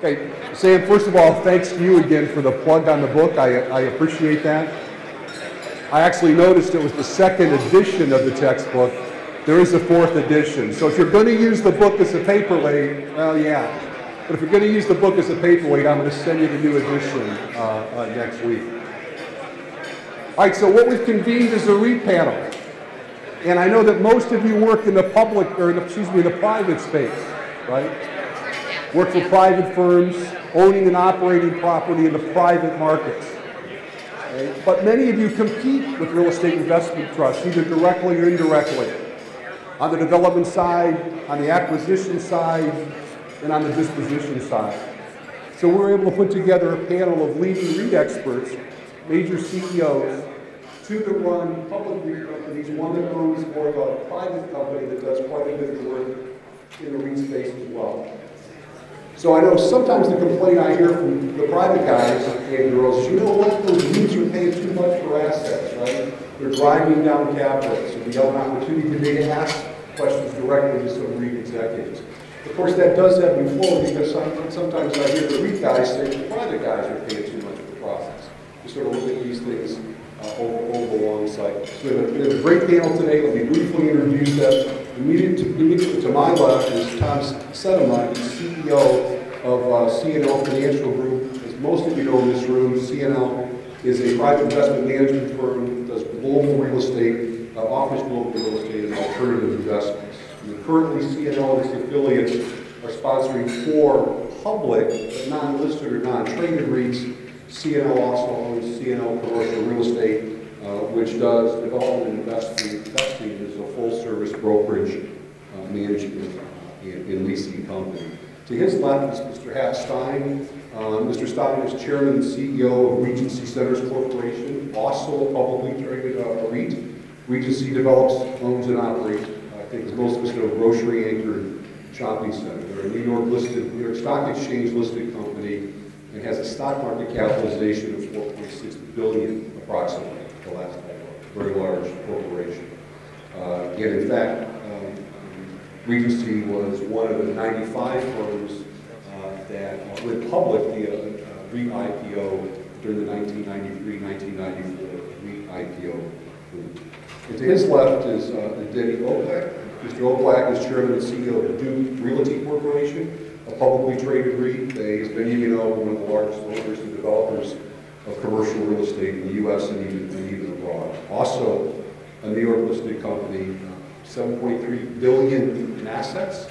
Okay, Sam, first of all, thanks to you again for the plug on the book. I appreciate that. I actually noticed it was the second edition of the textbook. There is a fourth edition. So if you're going to use the book as a paperweight, well, yeah. But if you're going to use the book as a paperweight, I'm going to send you the new edition next week. All right, so what we've convened is a REIT panel. And I know that most of you work in the public, or the private space, right? Work for private firms, owning and operating property in the private markets. Okay? But many of you compete with real estate investment trusts, either directly or indirectly. On the development side, on the acquisition side, and on the disposition side. So we're able to put together a panel of leading REIT experts, major CEOs, two that run public REIT companies, one that owns more of a private company that does quite a bit of work in the REIT space as well. So I know sometimes the complaint I hear from the private guys and girls is, you know what, those REITs are paying too much for assets, right? They're driving down cap rates. So we have an opportunity today to ask questions directly to some REIT executives. Of course, that does ebb and flow because sometimes I hear the REIT guys say the private guys are paying too much for profits. We sort of look at these things over a long cycle. So we have a great panel today. Let me briefly introduce them. Immediately to my left is Tom Sittema, CEO of C&L Financial Group. As most of you know in this room, C&L is a private investment management firm that does global real estate, offers global real estate and alternative investments. And currently, C&L and its affiliates are sponsoring 4 public, but non-listed or non-traded REITs. C&L also owns C&L Commercial Real Estate, which does development and investing as a full-service brokerage management and leasing company. To his left is Mr. Stein. Mr. Stein is Chairman and CEO of Regency Centers Corporation, also a publicly traded REIT. Regency develops, owns, and operates, I think as most of us know, grocery-anchored shopping center. They're a New York Stock Exchange listed company and has a stock market capitalization of $4.6 billion approximately. The last time, very large corporation. And in fact, Regency was one of the 95 firms that went public via REIT IPO during the 1993-1994 REIT IPO. And to his left is Denny Oklak. Mr. Oklak is Chairman and CEO of Realty Corporation, a publicly traded REIT. They, as many of you know, one of the largest owners and developers of commercial real estate in the U.S. and even abroad. Also, a New York listed company, $7.3 billion in assets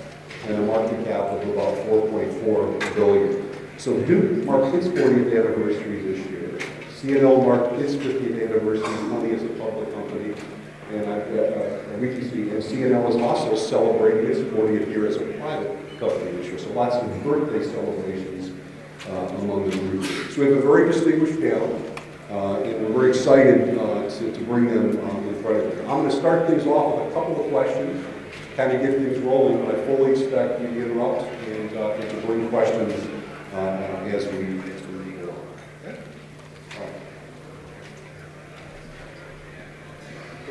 and a market cap of about $4.4 billion. So Duke marked its 40th anniversary this year. C&L marked its 50th anniversary only as a public company, and Regency and C&L is also celebrating its 40th year as a private company this year. So lots of birthday celebrations among the group. So we have a very distinguished panel, and we're very excited to bring them in front of you. I'm going to start things off with a couple of questions, kind of get things rolling, but I fully expect you to interrupt and to bring questions as we go. Okay?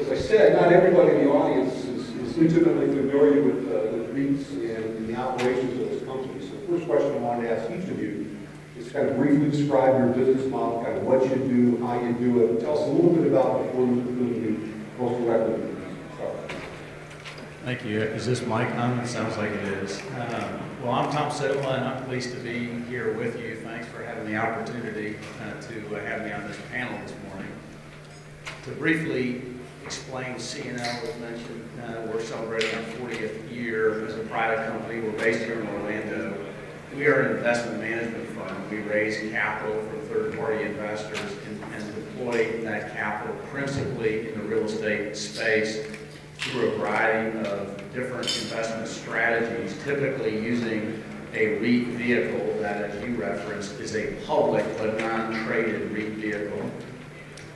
As I said, not everybody in the audience is intimately familiar with REITs and the operations of this company. So the first question I wanted to ask each of you is kind of briefly describe your business model, kind of what you do, how you do it. Tell us a little bit about before you most directly. Thank you. Is this mic on? It sounds like it is. Well, I'm Tom Sittema, and I'm pleased to be here with you. Thanks for having the opportunity to have me on this panel this morning. To briefly explain C&L, as mentioned, we're celebrating our 40th year as a private company. We're based here in Orlando. We are an investment management firm. We raise capital for third-party investors and deploy that capital principally in the real estate space through a variety of different investment strategies, typically using a REIT vehicle that, as you referenced, is a public but non-traded REIT vehicle.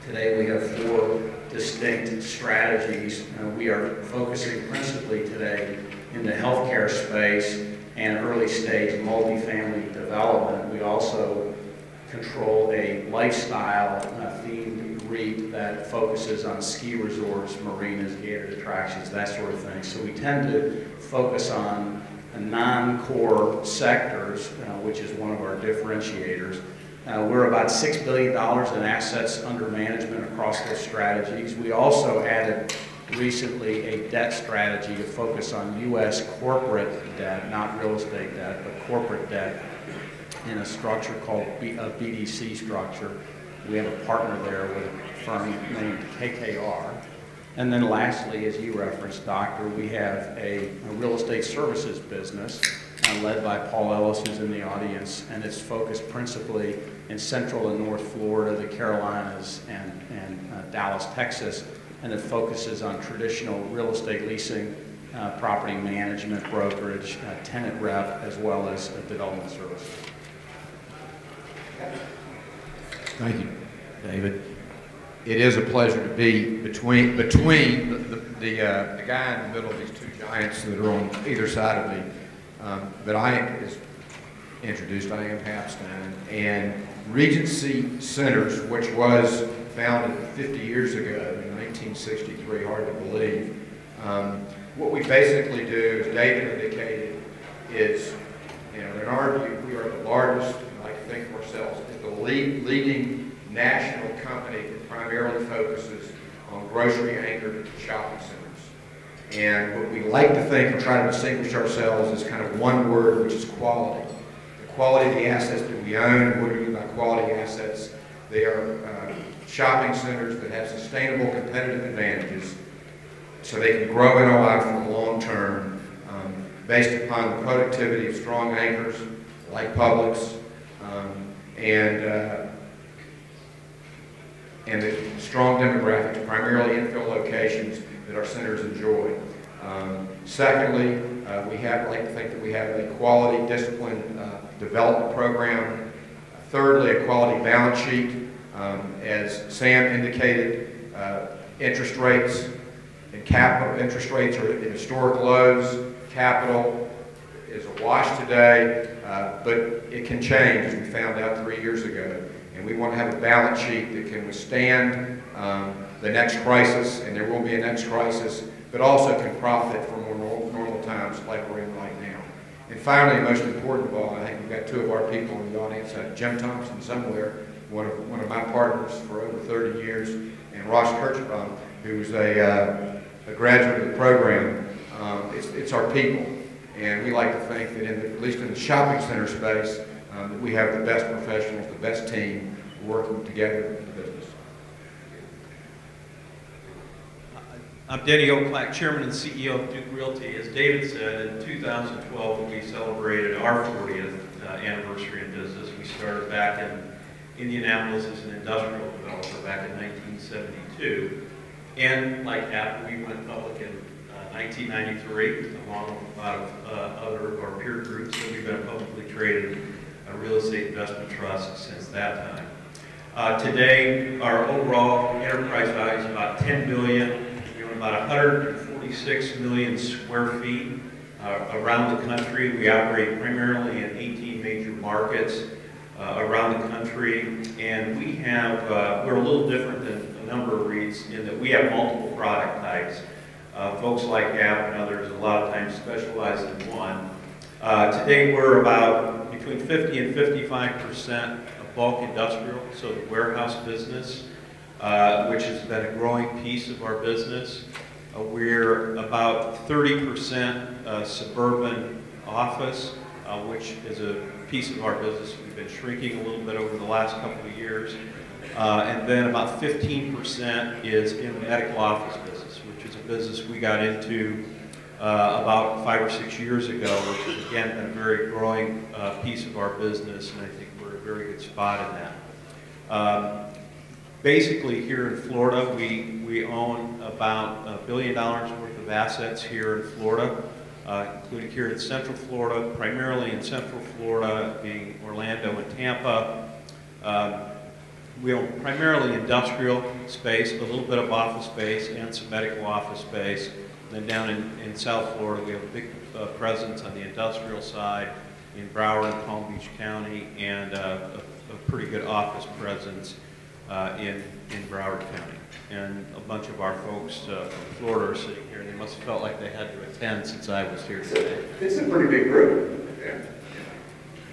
Today we have 4 distinct strategies. We are focusing principally today in the healthcare space and early stage multifamily development. We also control a lifestyle themed REIT that focuses on ski resorts, marinas, gated attractions, that sort of thing. So we tend to focus on non-core sectors, which is one of our differentiators. We're about $6 billion in assets under management across those strategies. We also added recently a debt strategy to focus on U.S. corporate debt, not real estate debt, but corporate debt in a structure called a BDC structure. We have a partner there with a firm named KKR. And then lastly, as you referenced, Doctor, we have a real estate services business led by Paul Ellis, who's in the audience, and it's focused principally in Central and North Florida, the Carolinas, and Dallas, Texas, and it focuses on traditional real estate leasing, property management, brokerage, tenant rep, as well as development services. Thank you, David. It is a pleasure to be between the guy in the middle of these two giants that are on either side of me. But I, as introduced, I am Stein, and Regency Centers, which was founded 50 years ago in 1963, hard to believe. What we basically do, as David indicated, is, in our view, we are the largest, I like to think of ourselves as the leading national company that primarily focuses on grocery-anchored shopping centers. And what we like to think and try to distinguish ourselves is kind of one word, which is quality. The quality of the assets that we own. What do we mean by quality assets? They are shopping centers that have sustainable competitive advantages so they can grow NOI for the long term based upon the productivity of strong anchors like Publix and the strong demographics, primarily infill locations that our centers enjoy. Secondly, we like to think that we have a quality, disciplined development program. Thirdly, a quality balance sheet. As Sam indicated, interest rates and capital interest rates are at historic lows. Capital is awash today, but it can change, as we found out 3 years ago. And we want to have a balance sheet that can withstand the next crisis, and there will be a next crisis, but also can profit from more normal times like we're in right now. And finally, most important of all, I think we've got two of our people in the audience, Jim Thompson somewhere, one of my partners for over 30 years, and Ross Kirchbaum, who's a graduate of the program. It's our people, and we like to think that at least in the shopping center space, that we have the best professionals, the best team working together in the business. I'm Denny Oklak, Chairman and CEO of Duke Realty. As David said, in 2012 we celebrated our 40th anniversary in business. We started back in Indianapolis as an industrial developer back in 1972. And like Apple, we went public in 1993, along with a lot of other of our peer groups. So we've been a publicly traded real estate investment trust since that time. Today, our overall enterprise value is about $10 billion. We own about 146 million square feet around the country. We operate primarily in 18 major markets around the country, and we have we're a little different than a number of REITs in that we have multiple product types. Folks like App and others a lot of times specialize in one. Today we're about between 50 and 55% of bulk industrial, so the warehouse business, which has been a growing piece of our business. We're about 30% suburban office, which is a piece of our business we've been shrinking a little bit over the last couple of years. And then about 15% is in the medical office business, which is a business we got into about 5 or 6 years ago, which has again been a very growing piece of our business, and I think we're in a very good spot in that. Basically here in Florida, we own about $1 billion worth of assets here in Florida, including here in Central Florida, primarily in Central Florida being Orlando and Tampa. We own primarily industrial space, a little bit of office space, and some medical office space. And then down in South Florida, we have a big presence on the industrial side in Broward and Palm Beach County, and a pretty good office presence in Broward County. And a bunch of our folks from Florida are sitting here, and they must have felt like they had to attend since I was here today. It's a pretty big group.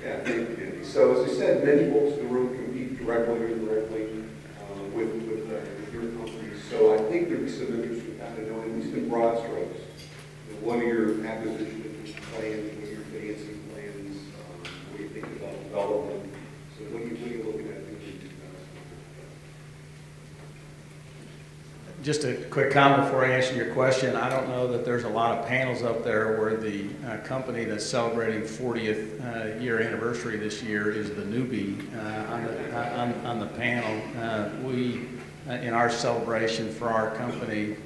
Yeah, thank you, Denny. So as I said, many folks in the room compete directly or indirectly with your company. So I think there'd be some interest in kind of knowing, at least in broad strokes, what are your acquisition plans, what are your financing plans, what do you think about development? So what are you looking at doing in 2000? Just a quick comment before I answer your question. I don't know that there's a lot of panels up there where the company that's celebrating 40th year anniversary this year is the newbie on the panel. We, in our celebration for our company,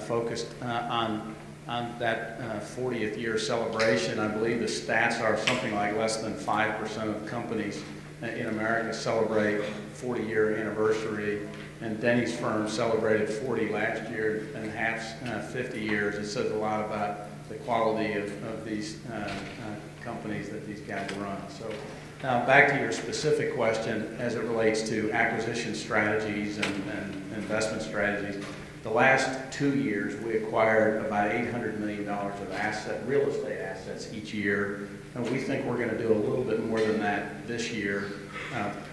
focused on that 40th year celebration. I believe the stats are something like less than 5% of companies in America celebrate 40-year anniversary. And Denny's firm celebrated 40 last year and half 50 years. It says a lot about the quality of these companies that these guys run. So now back to your specific question as it relates to acquisition strategies and investment strategies. The last 2 years, we acquired about $800 million of real estate assets each year. And we think we're going to do a little bit more than that this year.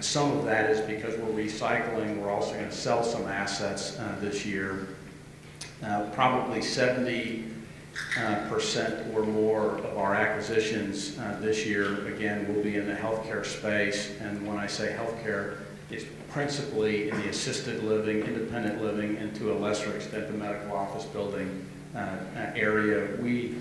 Some of that is because we're recycling. We're also going to sell some assets this year. Probably 70% or more of our acquisitions this year, again, will be in the healthcare space. And when I say healthcare, it's principally in the assisted living, independent living, and to a lesser extent the medical office building area. We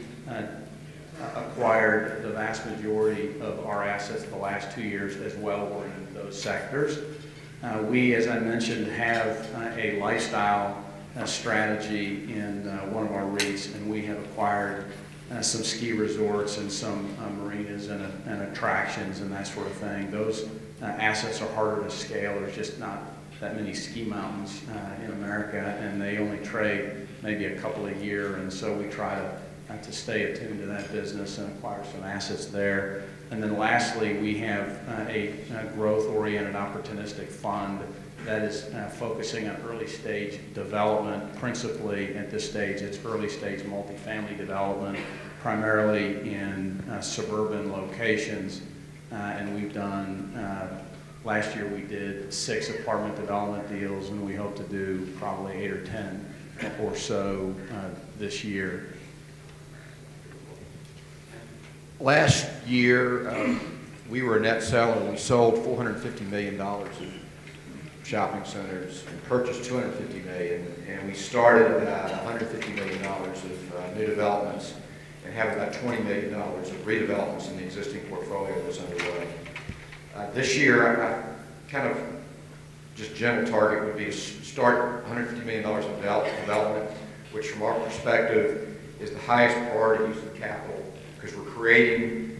acquired the vast majority of our assets the last 2 years as well were in those sectors. We, as I mentioned, have a lifestyle strategy in one of our REITs, and we have acquired some ski resorts and some marinas and attractions and that sort of thing. Those assets are harder to scale. There's just not that many ski mountains in America, and they only trade maybe a couple a year, and so we try to stay attuned to that business and acquire some assets there. And then lastly, we have a growth-oriented opportunistic fund that is focusing on early stage development. Principally at this stage, it's early stage multifamily development, primarily in suburban locations. And we've done, last year we did 6 apartment development deals, and we hope to do probably 8 or 10 or so this year. Last year, we were a net seller. We sold $450 million of shopping centers and purchased $250 million, and we started about $150 million of new developments and have about $20 million of redevelopments in the existing portfolio that's underway. This year, I kind of just general target would be to start $150 million of development, which from our perspective is the highest priority use of capital, because we're creating,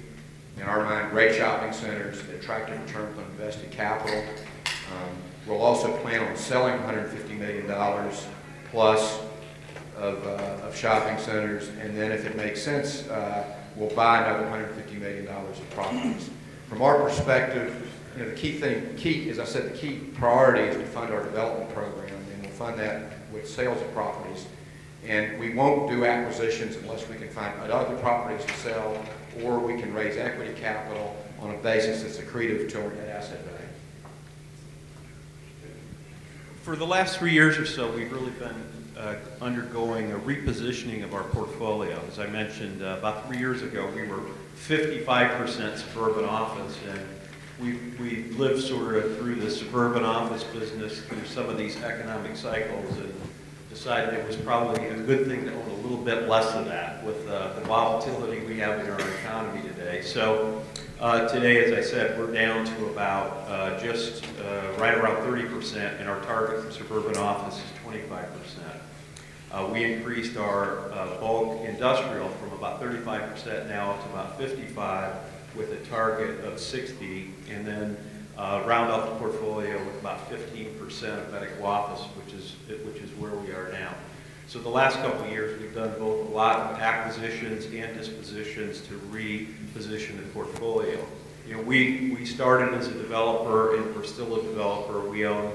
in our mind, great shopping centers, attractive returns on invested capital. We'll also plan on selling $150 million plus of shopping centers, and then if it makes sense, we'll buy another $150 million of properties. From our perspective, you know, the key, as I said, the key priority is to fund our development program, and we'll fund that with sales of properties. And we won't do acquisitions unless we can find other properties to sell, or we can raise equity capital on a basis that's accretive to our net asset value. For the last 3 years or so, we've really been undergoing a repositioning of our portfolio. As I mentioned, about 3 years ago, we were 55% suburban office, and we lived sort of through the suburban office business through some of these economic cycles, and decided it was probably a good thing to own a little bit less of that with the volatility we have in our economy today. So today, as I said, we're down to about just right around 30%, and our target for suburban office is 25%. We increased our bulk industrial from about 35% now to about 55%, with a target of 60%, and then round out the portfolio with about 15% of medical office, which is where we are now. So the last couple of years, we've done both a lot of acquisitions and dispositions to reposition the portfolio. You know, we started as a developer, and we're still a developer. We own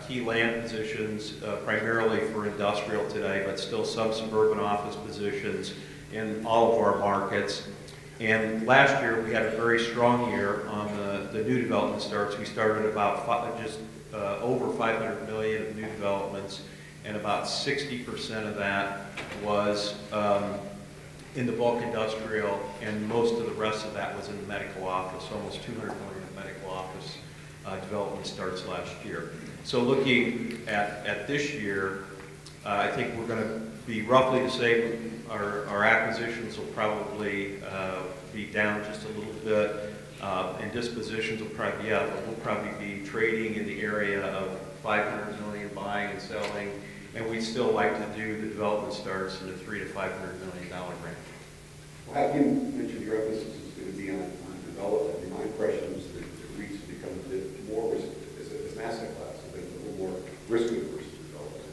key land positions, primarily for industrial today, but still some suburban office positions in all of our markets. And last year, we had a very strong year on the new development starts. We started about over 500 million of new developments, and about 60% of that was in the bulk industrial, and most of the rest of that was in the medical office, almost 200 million of medical office development starts last year. So looking at this year, I think we're going to be roughly the same. Our acquisitions will probably be down just a little bit, and dispositions will probably be up, but we'll probably be trading in the area of 500 million buying and selling, and we'd still like to do the development starts in the $300 to $500 million range. Well, how you mentioned your emphasis is going to be on development. I mean, my impression is that the REITs have become a bit more risk, as an asset class, a little more risk averse to development.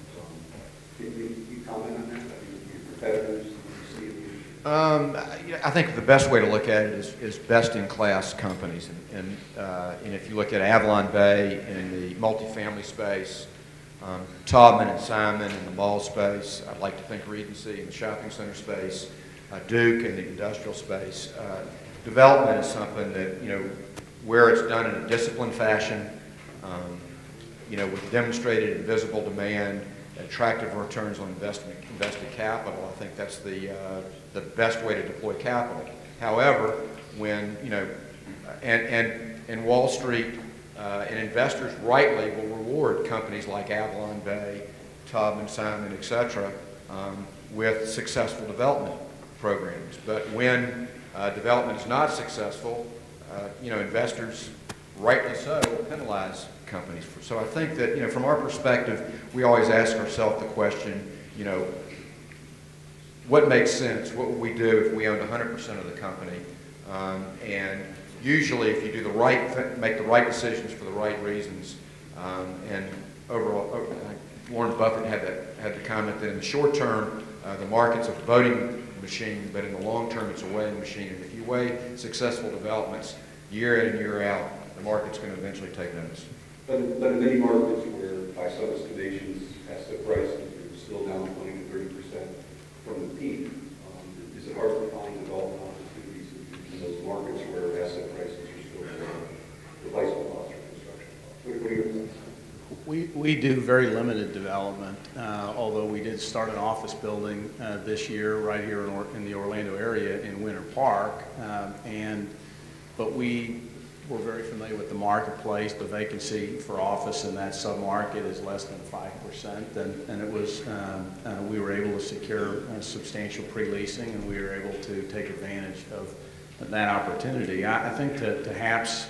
Can you comment on that? I mean, your competitors, you see it? I think the best way to look at it is best-in-class companies. And if you look at Avalon Bay in the multifamily space, Taubman and Simon in the mall space, I'd like to think Regency in the shopping center space, Duke in the industrial space. Development is something that, where it's done in a disciplined fashion, with demonstrated and visible demand, attractive returns on invested capital, I think that's the best way to deploy capital. However, when, and Wall Street and investors rightly will reward companies like Avalon Bay, Taubman, Simon, et cetera, with successful development programs. But when development is not successful, investors, rightly so, penalize companies. So I think that, from our perspective, we always ask ourselves the question, what makes sense? What would we do if we owned 100% of the company? And usually, if you do make the right decisions for the right reasons, and overall, Warren Buffett had the comment that in the short term, the market's a voting machine, but in the long term, it's a weighing machine. And if you weigh successful developments year in and year out, the market's going to eventually take notice. But in many markets where, by some estimations, asset prices are still down 20 to 30% from the peak, is it hard to find development opportunities in those markets where asset prices are still down, replacement costs or construction costs? What are your thoughts? We do very limited development, although we did start an office building this year right here in the Orlando area in Winter Park, but we were very familiar with the marketplace. The vacancy for office in that submarket is less than 5%, and it was we were able to secure substantial pre-leasing, and we were able to take advantage of that opportunity. I think to Hap's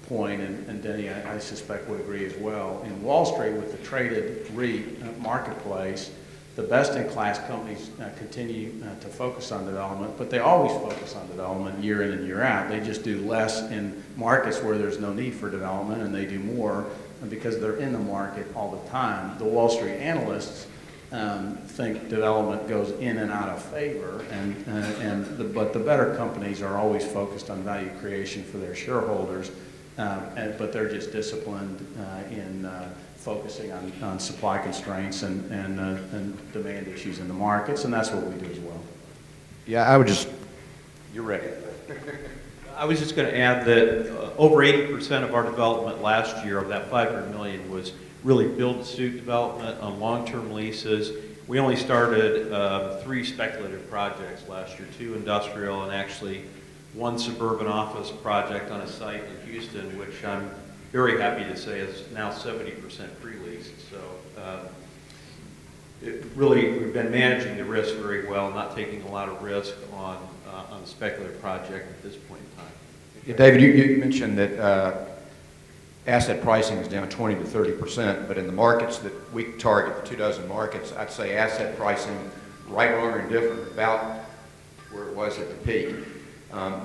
point, and Denny, I suspect would agree as well, in Wall Street with the traded REIT marketplace, the best-in-class companies continue to focus on development, but they always focus on development year in and year out. They just do less in markets where there's no need for development, and they do more because they're in the market all the time. The Wall Street analysts think development goes in and out of favor, but the better companies are always focused on value creation for their shareholders, but they're just disciplined in focusing on supply constraints and demand issues in the markets, and that's what we do as well. Yeah, you're ready. I was just going to add that over 80% of our development last year, of that $500 million, was really build-to-suit development on long-term leases. We only started 3 speculative projects last year, 2 industrial, and actually 1 suburban office project on a site in Houston, which I'm very happy to say is now 70% pre-leased. So we've been managing the risk very well, not taking a lot of risk on the speculative project at this point in time. Yeah, David, you mentioned that asset pricing is down 20 to 30%, but in the markets that we target, the 24 markets, I'd say asset pricing, right, wrong, or indifferent, about where it was at the peak.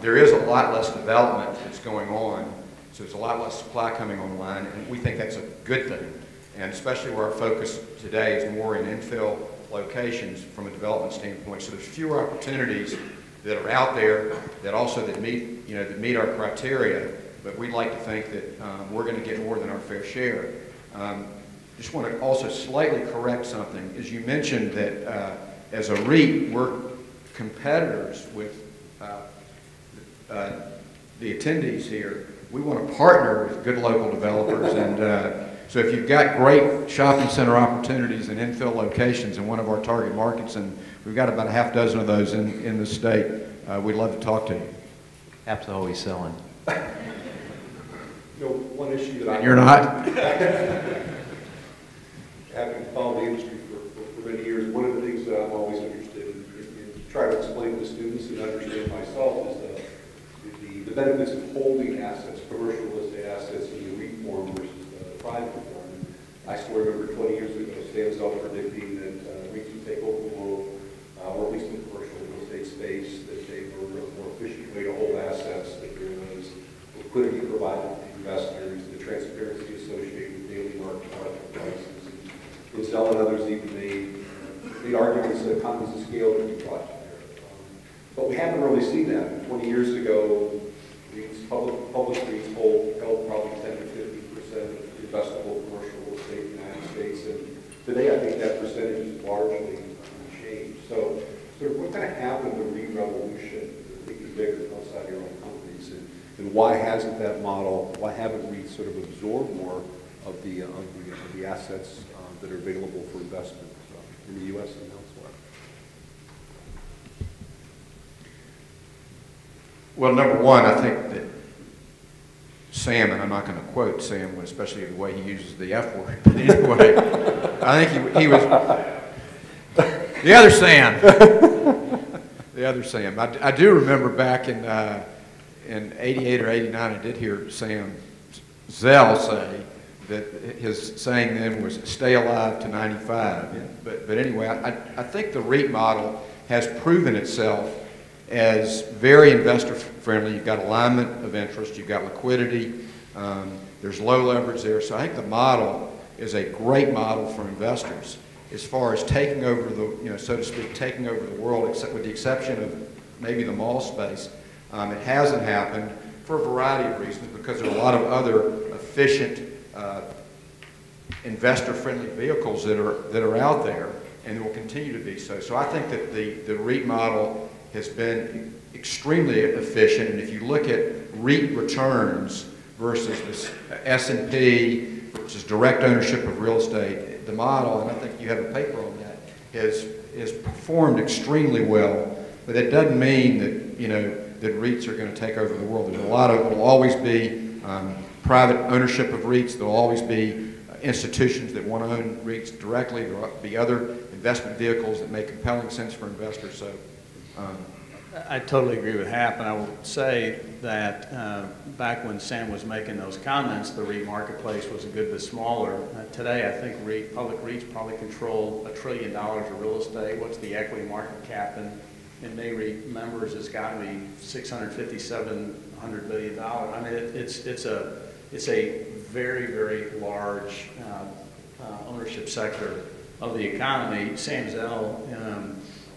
There is a lot less development that's going on, so there's a lot less supply coming online, and we think that's a good thing. And especially where our focus today is more in infill locations from a development standpoint. So there's fewer opportunities that are out there that meet our criteria. But we'd like to think that we're going to get more than our fair share. Just want to also slightly correct something. As you mentioned that as a REIT, we're competitors with the attendees here. We want to partner with good local developers, and so if you've got great shopping center opportunities and infill locations in one of our target markets, and we've got about a half dozen of those in the state, we'd love to talk to you. App's always selling. You know, one issue that You're not? having followed the industry for many years, one of the things that I'm always interested in trying to explain to students and understand myself is the benefits of holding assets, commercial real estate assets in the REIT form versus the private form. I still remember 20 years ago, Stein predicting that REITs would take over the world, or at least in the commercial real estate space, that they were a more efficient way to hold assets, that there was liquidity provided to investors, the transparency associated with daily market prices. And Zell and others even made arguments that economies of scale could be brought to bear. But we haven't really seen that. 20 years ago, REITs, public REITs held probably 10 to 50% of investable commercial real estate in the United States. And today, I think that percentage is largely unchanged. So what kind of happened to REIT revolution, thinking bigger outside your own companies? And why hasn't that model, why haven't REITs sort of absorbed more of the assets that are available for investment in the U.S. and elsewhere? Well, number one, I think that Sam, and I'm not going to quote Sam, especially the way he uses the F word, but anyway, I think he was the other Sam. The other Sam. I do remember back in 88 or 89, I did hear Sam Zell say that his saying then was "stay alive to 95." But anyway, I think the REIT model has proven itself as very investor friendly. You've got alignment of interest, you've got liquidity, there's low leverage there. So I think the model is a great model for investors as far as taking over the, so to speak, taking over the world, except with the exception of maybe the mall space. It hasn't happened for a variety of reasons, because there are a lot of other efficient investor-friendly vehicles that are out there, and will continue to be so. So I think that the REIT model has been extremely efficient, and if you look at REIT returns versus this S&P versus direct ownership of real estate, the model, and I think you have a paper on that, has performed extremely well. But that doesn't mean that that REITs are going to take over the world. There's there'll always be private ownership of REITs. There'll always be institutions that want to own REITs directly. There'll be other investment vehicles that make compelling sense for investors. So, I totally agree with Hap, and I will say that back when Sam was making those comments, the REIT marketplace was a good bit smaller. Today, I think public REITs probably control $1 trillion of real estate. What's the equity market cap in REIT members? It's got to be $650–700 billion. I mean, it's a very, very large ownership sector of the economy. Sam Zell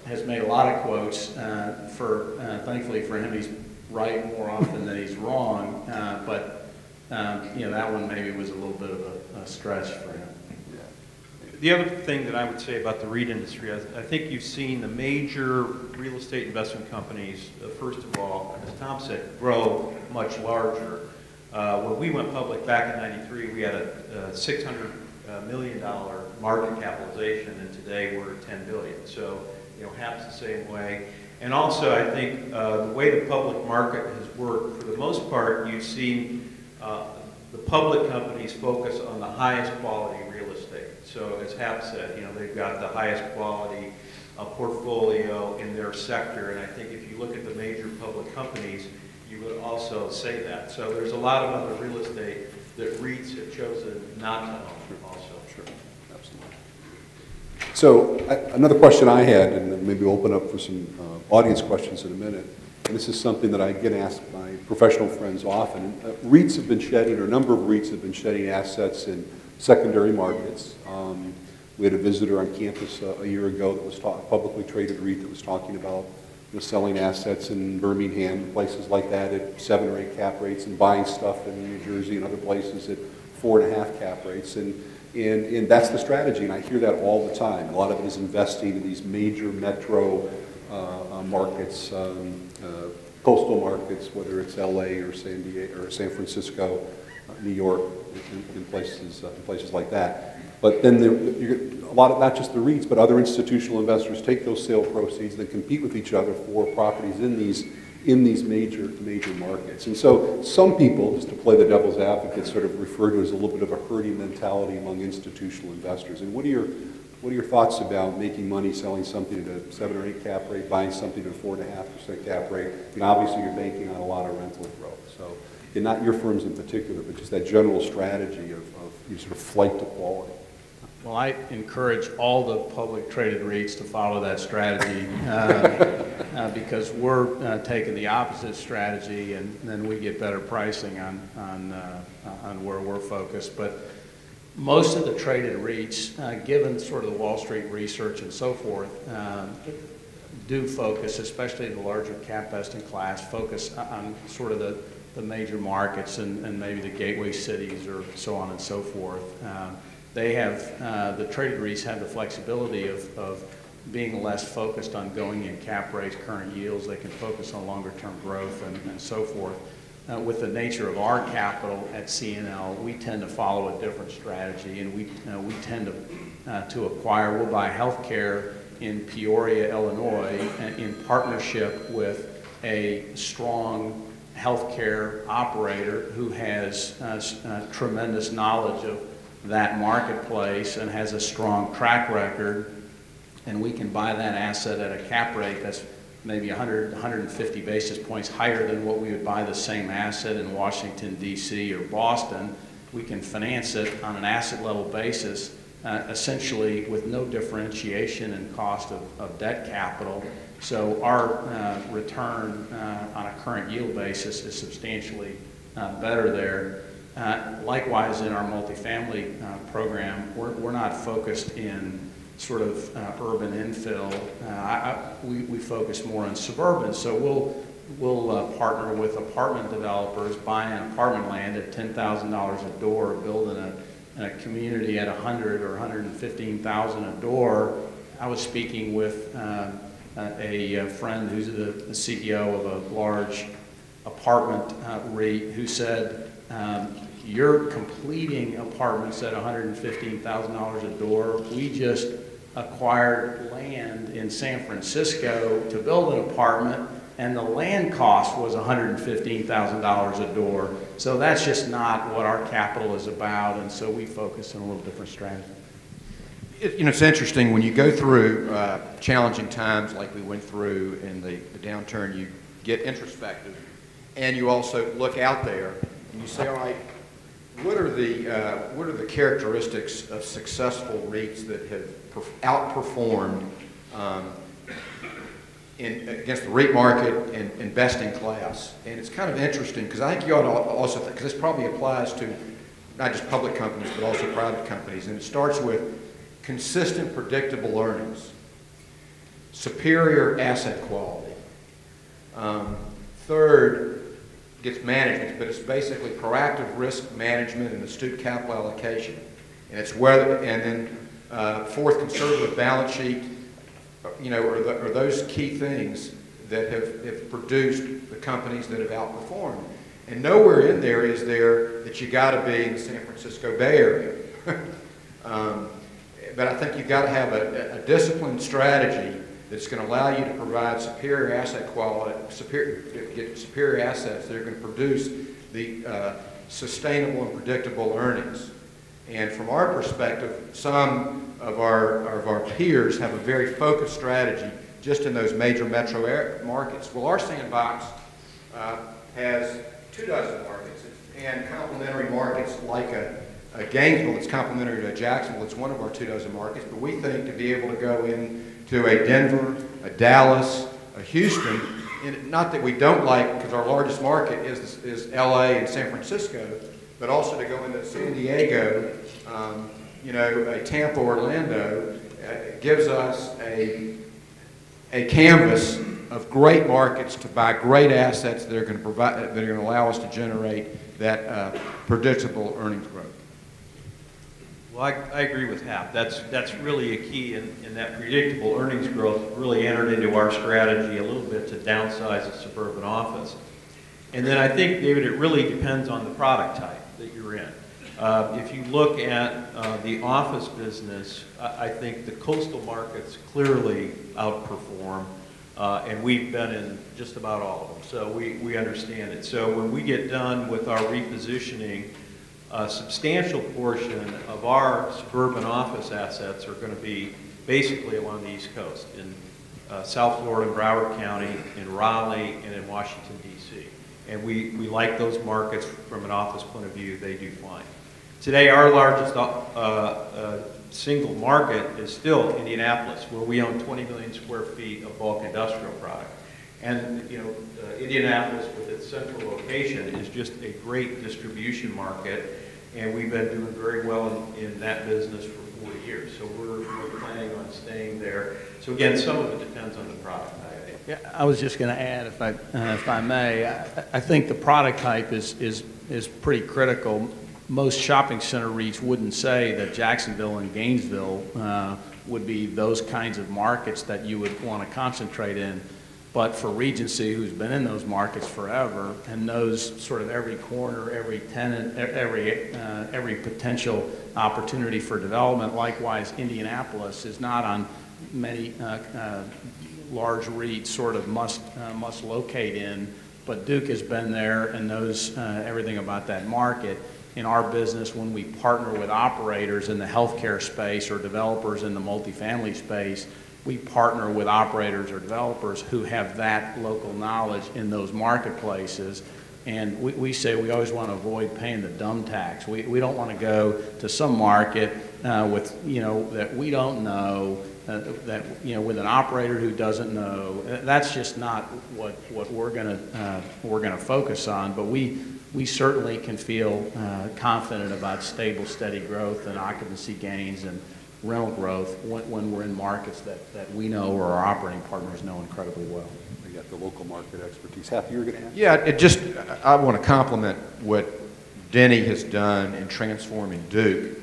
has made a lot of quotes. Thankfully for him, he's right more often than he's wrong. But that one maybe was a little bit of a stretch for him. The other thing that I would say about the REIT industry, I think you've seen the major real estate investment companies, first of all, as Tom said, grow much larger. When we went public back in '93, we had a $600 million market capitalization, and today we're at $10 billion. So, Hap's the same way. And also, I think the way the public market has worked, for the most part, you've seen the public companies focus on the highest quality real estate. So, as Hap said, they've got the highest quality portfolio in their sector. And I think if you look at the major public companies, you would also say that. So there's a lot of other real estate that REITs have chosen not to own also. Sure, absolutely. So another question I had, and then maybe we'll open up for some audience questions in a minute, and this is something that I get asked by professional friends often. REITs have been shedding, or a number of REITs have been shedding assets in secondary markets. We had a visitor on campus a year ago that was publicly traded REIT that was talking about selling assets in Birmingham, places like that at 7 or 8 cap rates, and buying stuff in New Jersey and other places at 4.5 cap rates, and that's the strategy, and I hear that all the time. A lot of it is investing in these major metro markets, coastal markets, whether it's LA or San Diego or San Francisco, New York, in places like that. But then a lot of, not just the REITs, but other institutional investors take those sale proceeds, then compete with each other for properties in these major markets. And so some people, just to play the devil's advocate, sort of refer to it as a little bit of a herding mentality among institutional investors. And what are your thoughts about making money selling something at a 7 or 8 cap rate, buying something at a 4.5% cap rate? I mean, obviously you're banking on a lot of rental growth. So, and not your firms in particular, but just that general strategy of sort of flight to quality. Well, I encourage all the public traded REITs to follow that strategy because we're taking the opposite strategy, and then we get better pricing on where we're focused. But most of the traded REITs, given sort of the Wall Street research and so forth, do focus, especially the larger cap best in class, focus on sort of the major markets and maybe the gateway cities or so on and so forth. They have, the traded REITs have the flexibility of being less focused on going in cap rates, current yields. They can focus on longer term growth and so forth. With the nature of our capital at CNL, we tend to follow a different strategy, and we tend to acquire, we'll buy healthcare in Peoria, Illinois, in partnership with a strong healthcare operator who has tremendous knowledge of that marketplace and has a strong track record, and we can buy that asset at a cap rate that's maybe 100, 150 basis points higher than what we would buy the same asset in Washington, D.C. or Boston. We can finance it on an asset level basis, essentially with no differentiation in cost of debt capital. So our return on a current yield basis is substantially better there. Likewise, in our multifamily program, we're not focused in sort of urban infill. We focus more on suburban. So we'll partner with apartment developers, buying apartment land at $10,000 a door, building a community at $100,000 or $115,000 a door. I was speaking with a friend who's the CEO of a large apartment REIT who said, you're completing apartments at $115,000 a door. We just acquired land in San Francisco to build an apartment, and the land cost was $115,000 a door. So that's just not what our capital is about, and so we focus on a little different strategy. It's interesting when you go through challenging times like we went through in the downturn. You get introspective, and you also look out there and you say, all right, what are the characteristics of successful REITs that have outperformed against the REIT market and best in class? And it's kind of interesting because I think you ought to also think, because this probably applies to not just public companies but also private companies, and it starts with consistent, predictable earnings, superior asset quality. Third, gets management, but it's basically proactive risk management and astute capital allocation. And it's whether, and then fourth, conservative balance sheet, are those key things that have produced the companies that have outperformed. And nowhere in there is there that you got to be in the San Francisco Bay Area. But I think you've got to have a disciplined strategy that's going to allow you to provide superior asset quality, get superior assets that are going to produce the sustainable and predictable earnings. And from our perspective, some of our peers have a very focused strategy just in those major metro markets. Well, our sandbox has 24 markets and complementary markets like a Gainesville that's complementary to Jacksonville. It's one of our 24 markets, but we think to be able to go into a Denver, a Dallas, a Houston, and not that we don't like, because our largest market is LA and San Francisco, but also to go into San Diego, a Tampa, Orlando, gives us a canvas of great markets to buy great assets that are going to provide, that are going to allow us to generate that predictable earnings growth. Well, I agree with Hap. That's really a key in that predictable earnings growth really entered into our strategy a little bit to downsize the suburban office. And then I think, David, it really depends on the product type that you're in. If you look at the office business, I think the coastal markets clearly outperform, and we've been in just about all of them, so we understand it. So when we get done with our repositioning, a substantial portion of our suburban office assets are going to be basically along the East Coast, in South Florida, in Broward County, in Raleigh, and in Washington, D.C. And we like those markets from an office point of view. They do fine. Today, our largest single market is still Indianapolis, where we own 20 million square feet of bulk industrial product. And Indianapolis, with its central location, is just a great distribution market, and we've been doing very well in that business for 40 years. So we're planning on staying there. So again, some of it depends on the product type. Yeah, I was just going to add, if I may, I think the product type is pretty critical. Most shopping center REITs wouldn't say that Jacksonville and Gainesville would be those kinds of markets that you would want to concentrate in. But for Regency, who's been in those markets forever and knows sort of every corner, every tenant, every potential opportunity for development, likewise, Indianapolis is not on many large REITs sort of must locate in, but Duke has been there and knows everything about that market. In our business, when we partner with operators in the healthcare space or developers in the multifamily space, we partner with operators or developers who have that local knowledge in those marketplaces. And we say we always want to avoid paying the dumb tax. We don't want to go to some market with, that we don't know, with an operator who doesn't know. That's just not what we're gonna focus on. But we certainly can feel confident about stable, steady growth and occupancy gains and rental growth when we're in markets that we know or our operating partners know incredibly well. We got the local market expertise. Happy you were going to add? Yeah, I want to compliment what Denny has done in transforming Duke,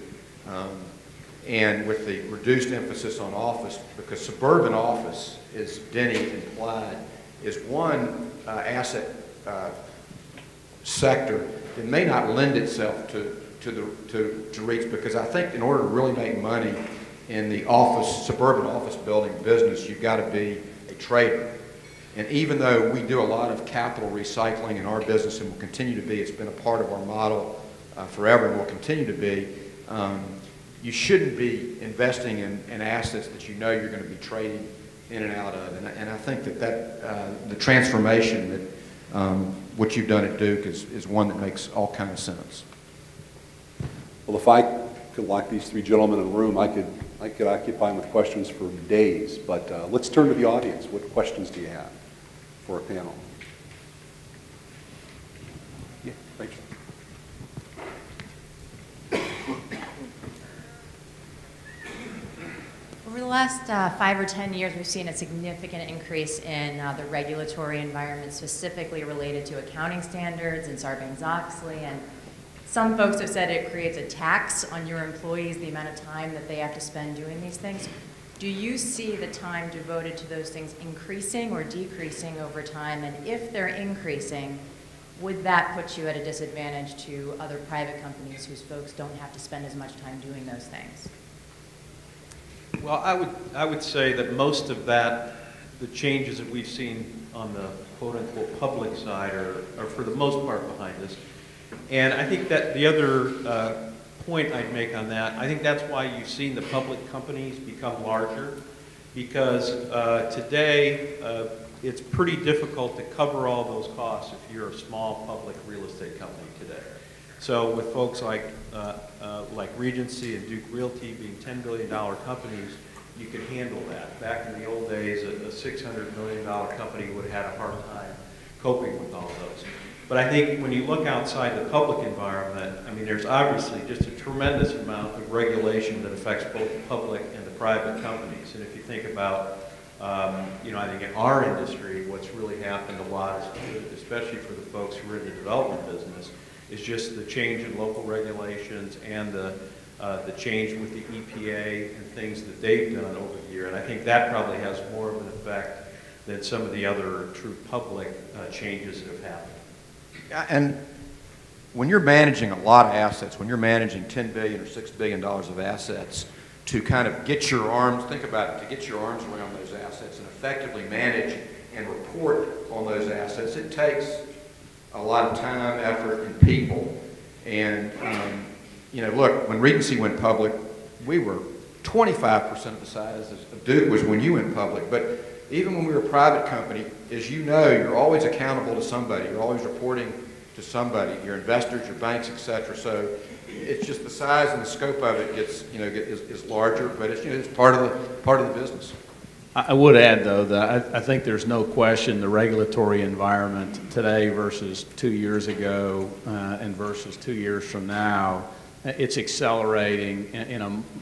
and with the reduced emphasis on office, because suburban office, as Denny implied, is one asset sector that may not lend itself to REITs, because I think in order to really make money in the suburban office building business, you've got to be a trader. And even though we do a lot of capital recycling in our business and will continue to be, it's been a part of our model forever and will continue to be, you shouldn't be investing in assets that you know you're going to be trading in and out of. And I think that the transformation that what you've done at Duke is one that makes all kinds of sense. Well, if I could lock these three gentlemen in a room, I could occupy them with questions for days. But let's turn to the audience. What questions do you have for a panel? Yeah, Rachel. Over the last 5 or 10 years, we've seen a significant increase in the regulatory environment, specifically related to accounting standards and Sarbanes-Oxley. And some folks have said it creates a tax on your employees, the amount of time that they have to spend doing these things. Do you see the time devoted to those things increasing or decreasing over time? And if they're increasing, would that put you at a disadvantage to other private companies whose folks don't have to spend as much time doing those things? Well, I would say that most of that, the changes that we've seen on the quote-unquote public side are for the most part behind us. And I think that the other point I'd make on that, I think that's why you've seen the public companies become larger, because today it's pretty difficult to cover all those costs if you're a small public real estate company today. So with folks like Regency and Duke Realty being $10 billion companies, you could handle that. Back in the old days, a $600 million company would have had a hard time coping with all those. But I think when you look outside the public environment, I mean, there's obviously just a tremendous amount of regulation that affects both the public and the private companies. And if you think about, I think in our industry, what's really happened a lot, especially for the folks who are in the development business, is just the change in local regulations and the the change with the EPA and things that they've done over the year. And I think that probably has more of an effect than some of the other true public changes that have happened. Yeah, and when you're managing a lot of assets, when you're managing $10 billion or $6 billion of assets, to kind of get your arms, think about it, to get your arms around those assets and effectively manage and report on those assets, it takes a lot of time, effort, and people. And, you know, look, when Regency went public, we were 25% of the size of Duke was when you went public. But even when we were a private company, as you know, you're always accountable to somebody. You're always reporting to somebody, your investors, your banks, et cetera. So it's just the size and the scope of it gets, you know, is larger, but it's, you know, it's part of the business. I would add, though, that I think there's no question the regulatory environment today versus 2 years ago and versus 2 years from now, it's accelerating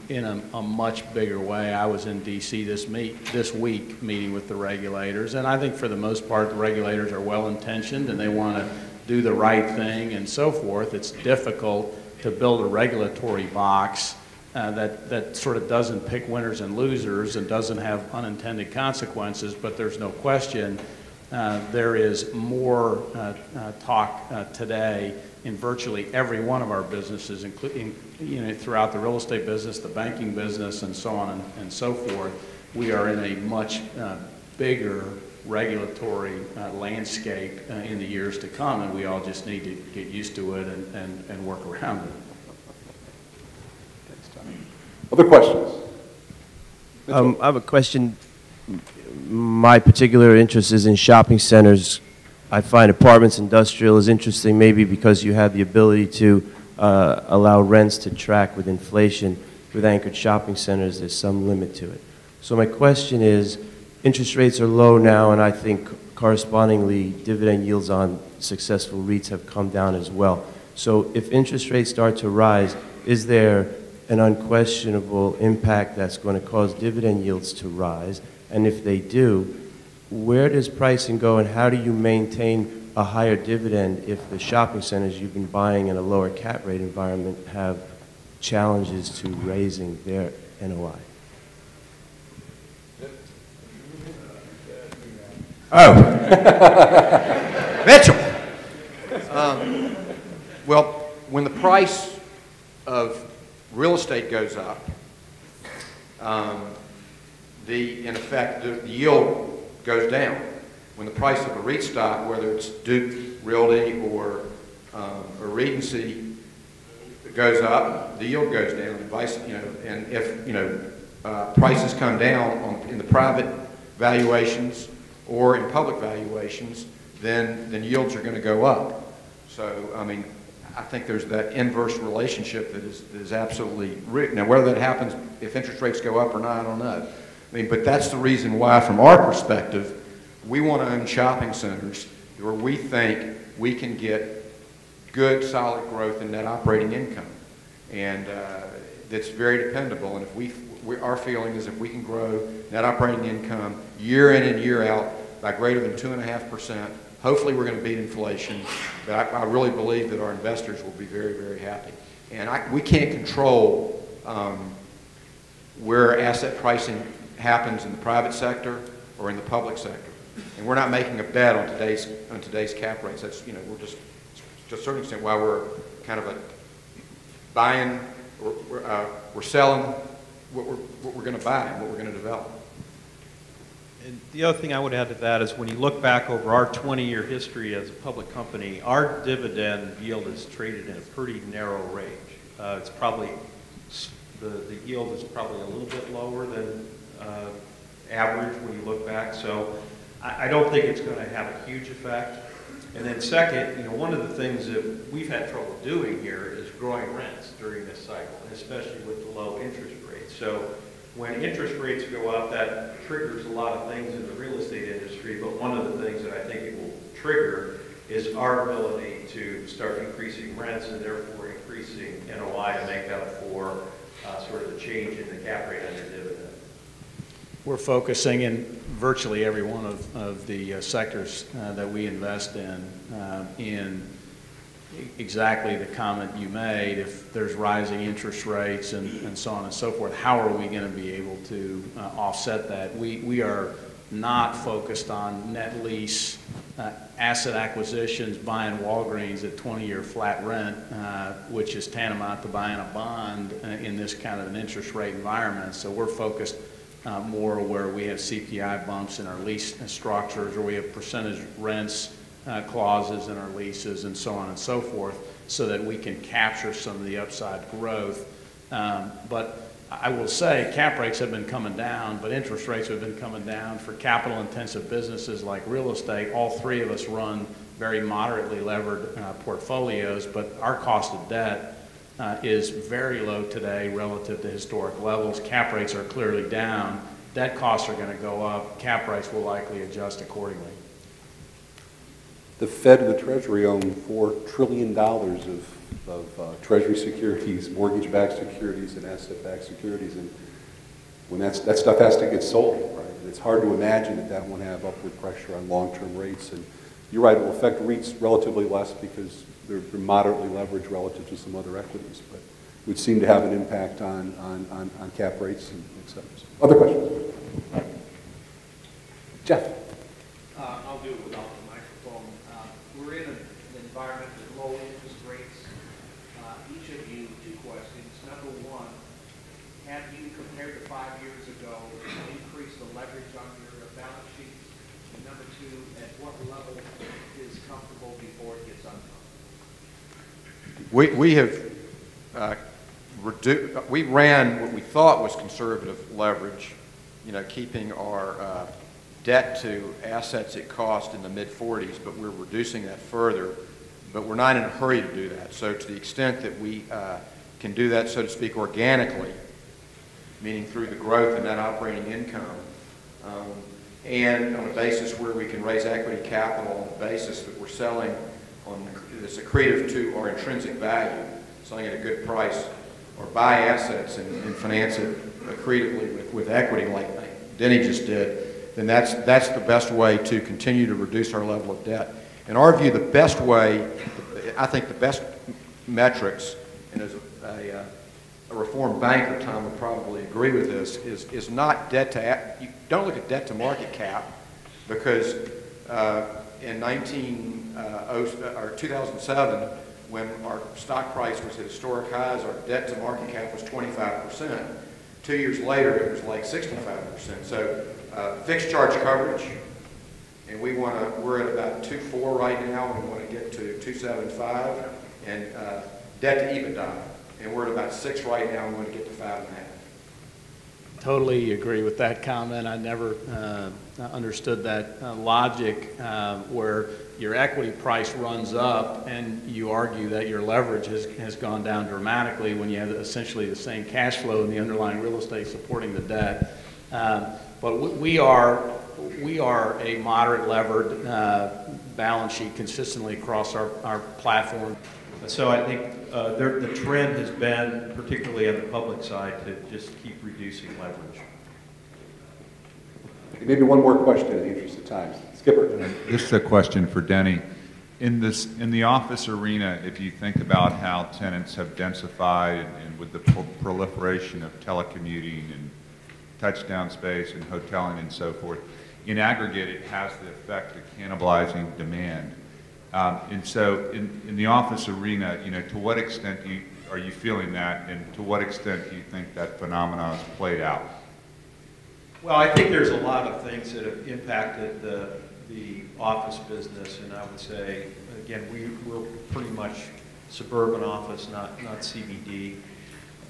in a much bigger way. I was in D.C. this week meeting with the regulators, and I think for the most part the regulators are well-intentioned and they want to do the right thing and so forth. It's difficult to build a regulatory box that sort of doesn't pick winners and losers and doesn't have unintended consequences, but there's no question there is more talk today in virtually every one of our businesses, including, you know, throughout the real estate business, the banking business, and so on and so forth. We are in a much bigger regulatory landscape in the years to come, and we all just need to get used to it and work around it. Other questions? I have a question. My particular interest is in shopping centers. I find apartments, industrial is interesting maybe because you have the ability to allow rents to track with inflation. With anchored shopping centers, there's some limit to it. So my question is, interest rates are low now, and I think correspondingly dividend yields on successful REITs have come down as well. So if interest rates start to rise, is there an unquestionable impact that's going to cause dividend yields to rise? And if they do, where does pricing go, and how do you maintain a higher dividend if the shopping centers you've been buying in a lower cap rate environment have challenges to raising their NOI? Oh, Mitchell. Well, when the price of real estate goes up, in effect, the yield goes down. When the price of a REIT stock, whether it's Duke Realty or Regency, goes up, the yield goes down. And if prices come down in the private valuations or in public valuations, then yields are going to go up. So, I mean, I think there's that inverse relationship that is absolutely real. Now, whether that happens if interest rates go up or not, I don't know. I mean, but that's the reason why, from our perspective, we want to own shopping centers where we think we can get good, solid growth in net operating income, and that's very dependable. And if our feeling is if we can grow net operating income year in and year out by greater than 2.5%, hopefully we're going to beat inflation. But I really believe that our investors will be very, very happy. And we can't control where asset pricing happens in the private sector or in the public sector. And we're not making a bet on today's cap rates. That's, we're just to a certain extent why we're kind of buying, we're selling what we're going to buy and what we're going to develop. And the other thing I would add to that is when you look back over our 20-year history as a public company, our dividend yield is traded in a pretty narrow range. It's probably, the yield is probably a little bit lower than average when you look back. So I don't think it's going to have a huge effect. And then second, one of the things that we've had trouble doing here is growing rents during this cycle, especially with the low interest rates. So when interest rates go up, that triggers a lot of things in the real estate industry, but one of the things that I think it will trigger is our ability to start increasing rents and therefore increasing NOI to make up for sort of the change in the cap rate on your dividend. We're focusing in virtually every one of the sectors that we invest in exactly the comment you made. If there's rising interest rates and so on and so forth, how are we going to be able to offset that? We are not focused on net lease asset acquisitions, buying Walgreens at 20-year flat rent, which is tantamount to buying a bond in this kind of an interest rate environment. So we're focused more where we have CPI bumps in our lease structures, or we have percentage rents clauses in our leases, and so on and so forth, so that we can capture some of the upside growth. But I will say cap rates have been coming down, but interest rates have been coming down for capital intensive businesses like real estate. All three of us run very moderately levered portfolios, but our cost of debt is very low today relative to historic levels. Cap rates are clearly down. Debt costs are going to go up. Cap rates will likely adjust accordingly. The Fed and the Treasury own $4 trillion of Treasury securities, mortgage-backed securities, and asset-backed securities, and when that stuff has to get sold, right? And it's hard to imagine that that won't have upward pressure on long-term rates. And you're right, it will affect REITs relatively less because they're moderately leveraged relative to some other equities, but it would seem to have an impact on cap rates and et cetera. Other questions? Jeff. I'll do it without the microphone. We're in an environment with low interest rates. Each of you, two questions. Number one, have you, compared to 5 years ago, increased the leverage on your balance sheets? And number two, at what level is comfortable before it gets uncomfortable? We have we ran what we thought was conservative leverage, keeping our debt to assets at cost in the mid-40s, but we're reducing that further. But we're not in a hurry to do that. So to the extent that we can do that, so to speak, organically, meaning through the growth in net operating income, and on a basis where we can raise equity capital on the basis that we're selling on that's accretive to our intrinsic value, selling at a good price, or buy assets and finance it accretively with equity like Denny just did, then that's the best way to continue to reduce our level of debt. In our view, the best way, I think the best metrics, and as a reformed banker, Tom would probably agree with this, is not debt to, you don't look at debt to market cap, because in 2007, when our stock price was at historic highs, our debt to market cap was 25%. 2 years later, it was like 65%. So fixed charge coverage, and we're at about 2.4 right now, and we want to get to 2.75, and debt to EBITDA, and we're at about 6 right now, and we want to get to 5.5. Totally agree with that comment. I never understood that logic where your equity price runs up and you argue that your leverage has gone down dramatically when you have essentially the same cash flow in the underlying real estate supporting the debt. But we are a moderate levered balance sheet consistently across our platform. So I think the trend has been, particularly on the public side, to just keep reducing leverage. Maybe one more question in the interest of time. Skipper. This is a question for Denny. In the office arena, if you think about how tenants have densified and with the proliferation of telecommuting and touchdown space and hoteling and so forth, in aggregate it has the effect of cannibalizing demand. And so in the office arena, to what extent are you feeling that, and to what extent do you think that phenomenon has played out? Well, I think there's a lot of things that have impacted the office business, and I would say, again, we're pretty much suburban office, not CBD.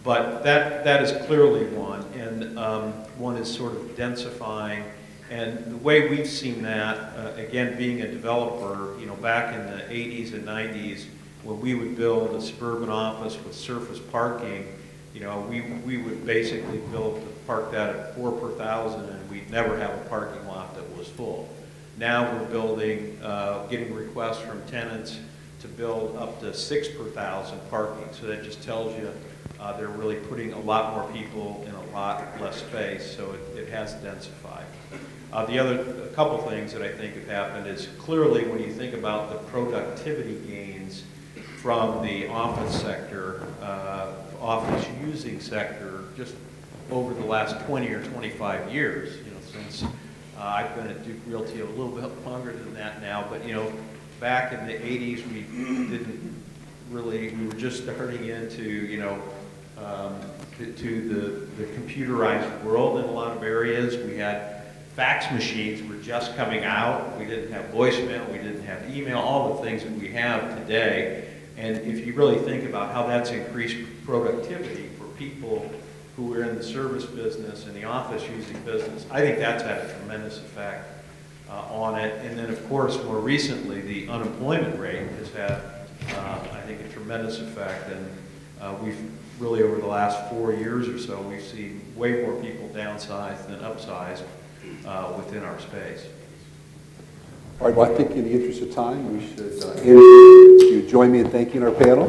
But that is clearly one, and one is sort of densifying. And the way we've seen that, again, being a developer, back in the 80s and 90s, when we would build a suburban office with surface parking, we would basically park that at 4 per thousand, and we'd never have a parking lot that was full. Now we're building, getting requests from tenants to build up to 6 per thousand parking. So that just tells you they're really putting a lot more people in a lot less space, so it has densified. A couple things that I think have happened is clearly when you think about the productivity gains from the office sector, office using sector, just over the last 20 or 25 years, you know, since I've been at Duke Realty a little bit longer than that now, but you know, back in the 80s, we were just starting into, you know, to the computerized world in a lot of areas. We had fax machines were just coming out. We didn't have voicemail, we didn't have email, all the things that we have today. And if you really think about how that's increased productivity for people who are in the service business and the office using business, I think that's had a tremendous effect on it. And then of course, more recently, the unemployment rate has had, I think, a tremendous effect. And we've really, over the last 4 years or so, we've seen way more people downsize than upsize within our space. All right, well, I think in the interest of time, we should end. If you join me in thanking our panel.